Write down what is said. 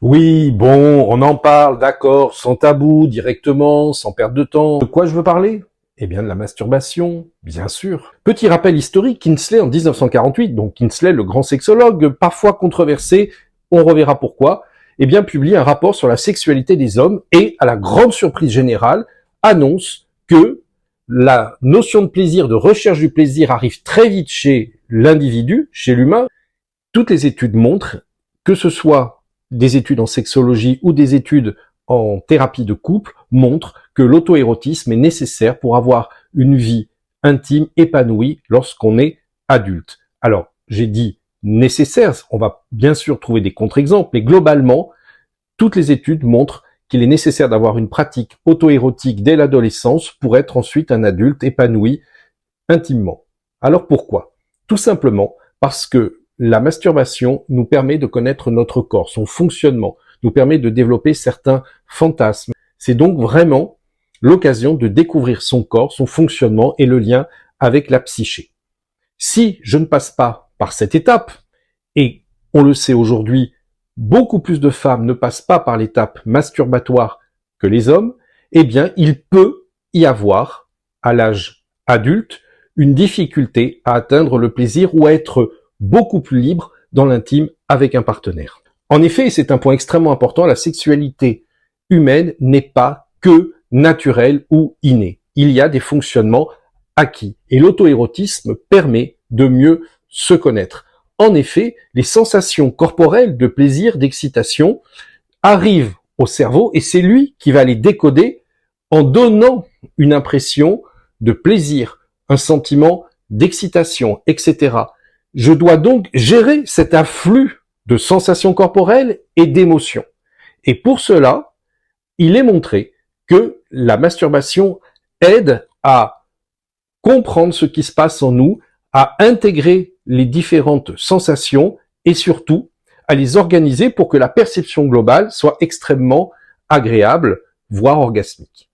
Oui, bon, on en parle, d'accord, sans tabou, directement, sans perte de temps. De quoi je veux parler? Eh bien de la masturbation, bien sûr. Petit rappel historique, Kinsley en 1948, donc Kinsley le grand sexologue, parfois controversé, on reverra pourquoi, eh bien publie un rapport sur la sexualité des hommes et, à la grande surprise générale, annonce que la notion de plaisir, de recherche du plaisir arrive très vite chez l'individu, chez l'humain. Toutes les études montrent, que ce soit des études en sexologie ou des études en thérapie de couple, montrent que l'auto-érotisme est nécessaire pour avoir une vie intime épanouie lorsqu'on est adulte. Alors, j'ai dit nécessaire, on va bien sûr trouver des contre-exemples, mais globalement, toutes les études montrent qu'il est nécessaire d'avoir une pratique auto-érotique dès l'adolescence pour être ensuite un adulte épanoui intimement. Alors pourquoi? Tout simplement parce que la masturbation nous permet de connaître notre corps, son fonctionnement, nous permet de développer certains fantasmes. C'est donc vraiment l'occasion de découvrir son corps, son fonctionnement et le lien avec la psyché. Si je ne passe pas par cette étape, et on le sait aujourd'hui, beaucoup plus de femmes ne passent pas par l'étape masturbatoire que les hommes, eh bien, il peut y avoir, à l'âge adulte, une difficulté à atteindre le plaisir ou à être beaucoup plus libre dans l'intime avec un partenaire. En effet, et c'est un point extrêmement important, la sexualité humaine n'est pas que naturelle ou innée. Il y a des fonctionnements acquis. Et l'auto-érotisme permet de mieux se connaître. En effet, les sensations corporelles de plaisir, d'excitation arrivent au cerveau et c'est lui qui va les décoder en donnant une impression de plaisir, un sentiment d'excitation, etc. Je dois donc gérer cet afflux de sensations corporelles et d'émotions. Et pour cela, il est montré que la masturbation aide à comprendre ce qui se passe en nous, à intégrer les différentes sensations et surtout à les organiser pour que la perception globale soit extrêmement agréable, voire orgasmique.